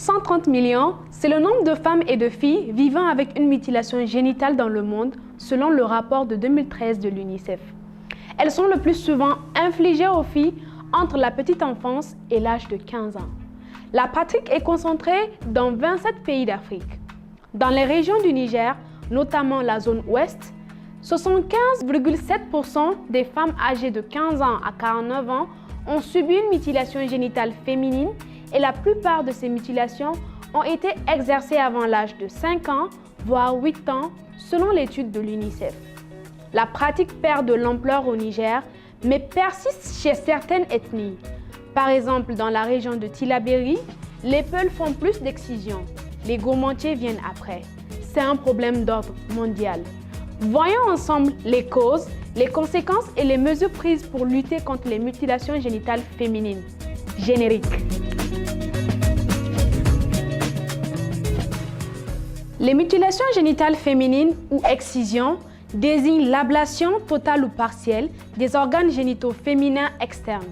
130 millions, c'est le nombre de femmes et de filles vivant avec une mutilation génitale dans le monde, selon le rapport de 2013 de l'UNICEF. Elles sont le plus souvent infligées aux filles entre la petite enfance et l'âge de 15 ans. La pratique est concentrée dans 27 pays d'Afrique. Dans les régions du Niger, notamment la zone ouest, 75,7% des femmes âgées de 15 ans à 49 ans ont subi une mutilation génitale féminine et la plupart de ces mutilations ont été exercées avant l'âge de 5 ans, voire 8 ans, selon l'étude de l'UNICEF. La pratique perd de l'ampleur au Niger, mais persiste chez certaines ethnies. Par exemple, dans la région de Tillabéri, les Peuls font plus d'excisions. Les Gourmandiers viennent après. C'est un problème d'ordre mondial. Voyons ensemble les causes, les conséquences et les mesures prises pour lutter contre les mutilations génitales féminines. Générique. Les mutilations génitales féminines ou excisions désignent l'ablation totale ou partielle des organes génitaux féminins externes,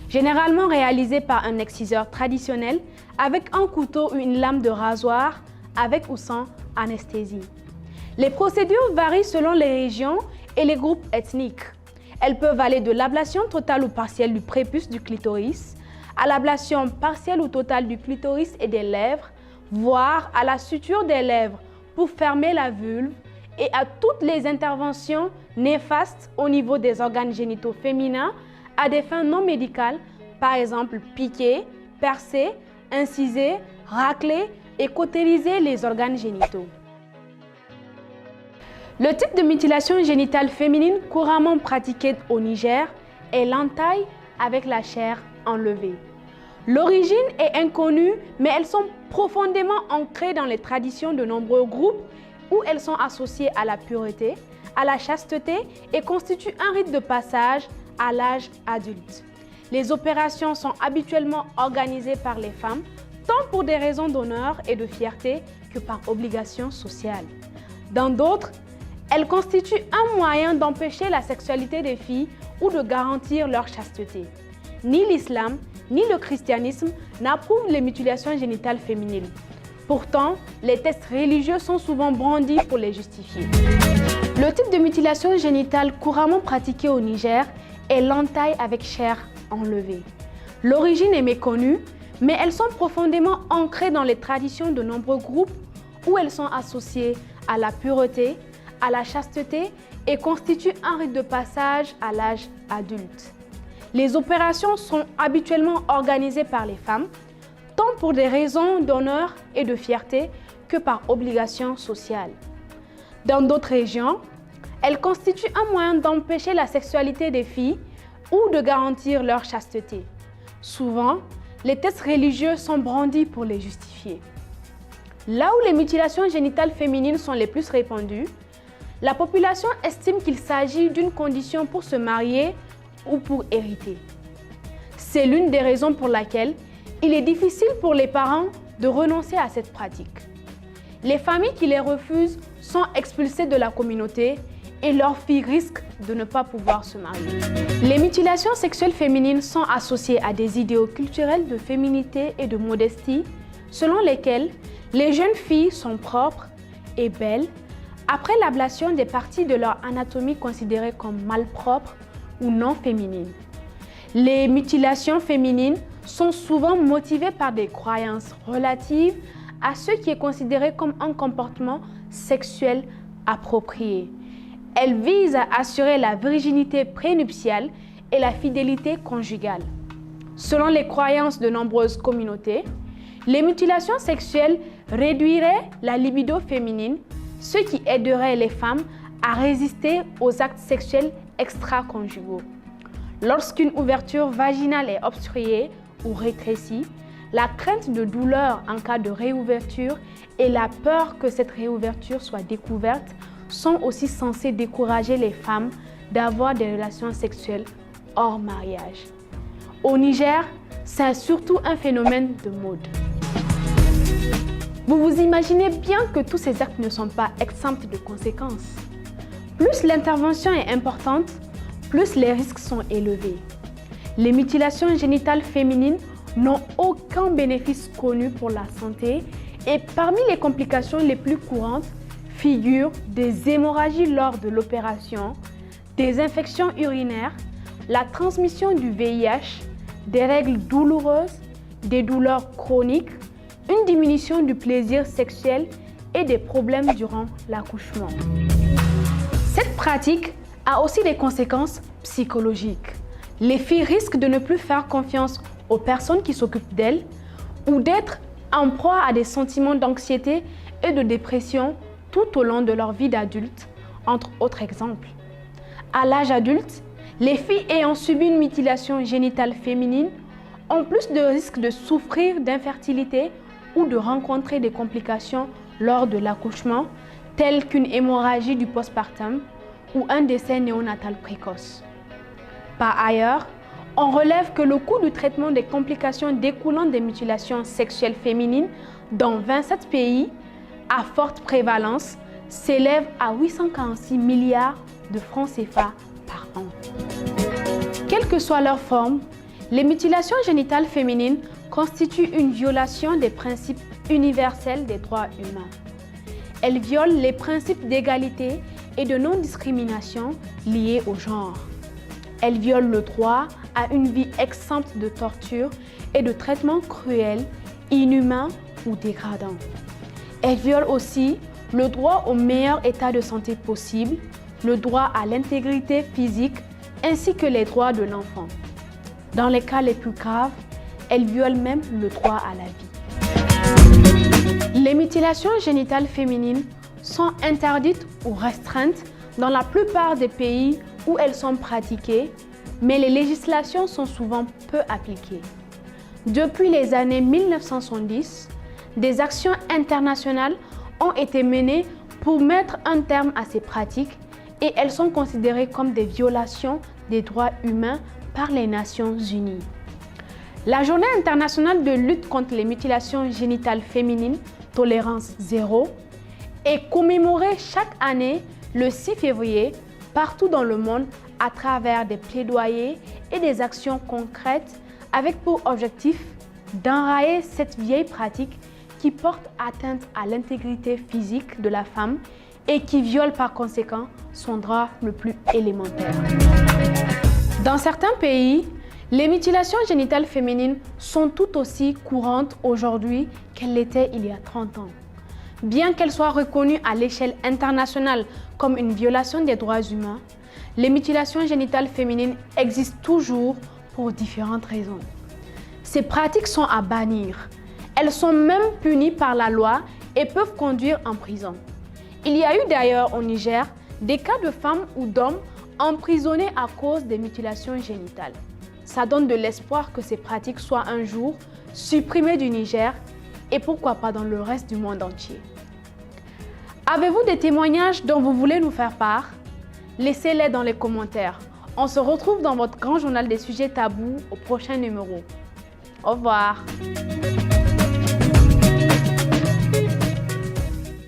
généralement réalisée par un exciseur traditionnel avec un couteau ou une lame de rasoir, avec ou sans anesthésie. Les procédures varient selon les régions et les groupes ethniques. Elles peuvent aller de l'ablation totale ou partielle du prépuce du clitoris, à l'ablation partielle ou totale du clitoris et des lèvres, voire à la suture des lèvres pour fermer la vulve, et à toutes les interventions néfastes au niveau des organes génitaux féminins à des fins non médicales, par exemple piquer, percer, inciser, racler et cautériser les organes génitaux. Le type de mutilation génitale féminine couramment pratiquée au Niger est l'entaille avec la chair enlevée. L'origine est inconnue, mais elles sont profondément ancrées dans les traditions de nombreux groupes où elles sont associées à la pureté, à la chasteté et constituent un rite de passage à l'âge adulte. Les opérations sont habituellement organisées par les femmes, tant pour des raisons d'honneur et de fierté que par obligation sociale. Dans d'autres, elles constituent un moyen d'empêcher la sexualité des filles ou de garantir leur chasteté. Ni l'islam, ni le christianisme n'approuvent les mutilations génitales féminines. Pourtant, les textes religieux sont souvent brandis pour les justifier. Le type de mutilation génitale couramment pratiquée au Niger est l'entaille avec chair enlevée. L'origine est méconnue, mais elles sont profondément ancrées dans les traditions de nombreux groupes où elles sont associées à la pureté, à la chasteté et constituent un rite de passage à l'âge adulte. Les opérations sont habituellement organisées par les femmes, tant pour des raisons d'honneur et de fierté que par obligation sociale. Dans d'autres régions, elles constituent un moyen d'empêcher la sexualité des filles ou de garantir leur chasteté. Souvent, les textes religieux sont brandis pour les justifier. Là où les mutilations génitales féminines sont les plus répandues, la population estime qu'il s'agit d'une condition pour se marier ou pour hériter. C'est l'une des raisons pour laquelle il est difficile pour les parents de renoncer à cette pratique. Les familles qui les refusent sont expulsées de la communauté et leurs filles risquent de ne pas pouvoir se marier. Les mutilations sexuelles féminines sont associées à des idéaux culturels de féminité et de modestie, selon lesquels les jeunes filles sont propres et belles après l'ablation des parties de leur anatomie considérées comme malpropres ou non féminines. Les mutilations féminines sont souvent motivées par des croyances relatives à ce qui est considéré comme un comportement sexuel approprié. Elles visent à assurer la virginité prénuptiale et la fidélité conjugale. Selon les croyances de nombreuses communautés, les mutilations sexuelles réduiraient la libido féminine, ce qui aiderait les femmes à résister aux actes sexuels extra-conjugaux. Lorsqu'une ouverture vaginale est obstruée ou rétrécie, la crainte de douleur en cas de réouverture et la peur que cette réouverture soit découverte sont aussi censées décourager les femmes d'avoir des relations sexuelles hors mariage. Au Niger, c'est surtout un phénomène de mode. Vous vous imaginez bien que tous ces actes ne sont pas exempts de conséquences. Plus l'intervention est importante, plus les risques sont élevés. Les mutilations génitales féminines n'ont aucun bénéfice connu pour la santé et parmi les complications les plus courantes figurent des hémorragies lors de l'opération, des infections urinaires, la transmission du VIH, des règles douloureuses, des douleurs chroniques, une diminution du plaisir sexuel et des problèmes durant l'accouchement. Cette pratique a aussi des conséquences psychologiques. Les filles risquent de ne plus faire confiance aux personnes qui s'occupent d'elles ou d'être en proie à des sentiments d'anxiété et de dépression tout au long de leur vie d'adulte, entre autres exemples. À l'âge adulte, les filles ayant subi une mutilation génitale féminine ont plus de risques de souffrir d'infertilité ou de rencontrer des complications lors de l'accouchement, telles qu'une hémorragie du postpartum ou un décès néonatal précoce. Par ailleurs, on relève que le coût du traitement des complications découlant des mutilations sexuelles féminines dans 27 pays à forte prévalence s'élève à 846 milliards de francs CFA par an. Quelle que soit leur forme, les mutilations génitales féminines constituent une violation des principes universels des droits humains. Elles violent les principes d'égalité et de non-discrimination liés au genre. Elles violent le droit à une vie exempte de torture et de traitements cruels, inhumains ou dégradants. Elles violent aussi le droit au meilleur état de santé possible, le droit à l'intégrité physique ainsi que les droits de l'enfant. Dans les cas les plus graves, elles violent même le droit à la vie. Les mutilations génitales féminines sont interdites ou restreintes dans la plupart des pays où elles sont pratiquées, mais les législations sont souvent peu appliquées. Depuis les années 1970, des actions internationales ont été menées pour mettre un terme à ces pratiques et elles sont considérées comme des violations des droits humains par les Nations Unies. La Journée internationale de lutte contre les mutilations génitales féminines, Tolérance Zéro, est commémorée chaque année le 6 février partout dans le monde à travers des plaidoyers et des actions concrètes avec pour objectif d'enrayer cette vieille pratique qui porte atteinte à l'intégrité physique de la femme et qui viole par conséquent son droit le plus élémentaire. Dans certains pays, les mutilations génitales féminines sont tout aussi courantes aujourd'hui qu'elles l'étaient il y a 30 ans. Bien qu'elles soient reconnues à l'échelle internationale comme une violation des droits humains, les mutilations génitales féminines existent toujours pour différentes raisons. Ces pratiques sont à bannir. Elles sont même punies par la loi et peuvent conduire en prison. Il y a eu d'ailleurs au Niger des cas de femmes ou d'hommes emprisonnés à cause des mutilations génitales. Ça donne de l'espoir que ces pratiques soient un jour supprimées du Niger et pourquoi pas dans le reste du monde entier. Avez-vous des témoignages dont vous voulez nous faire part? Laissez-les dans les commentaires. On se retrouve dans votre grand journal des sujets tabous au prochain numéro. Au revoir.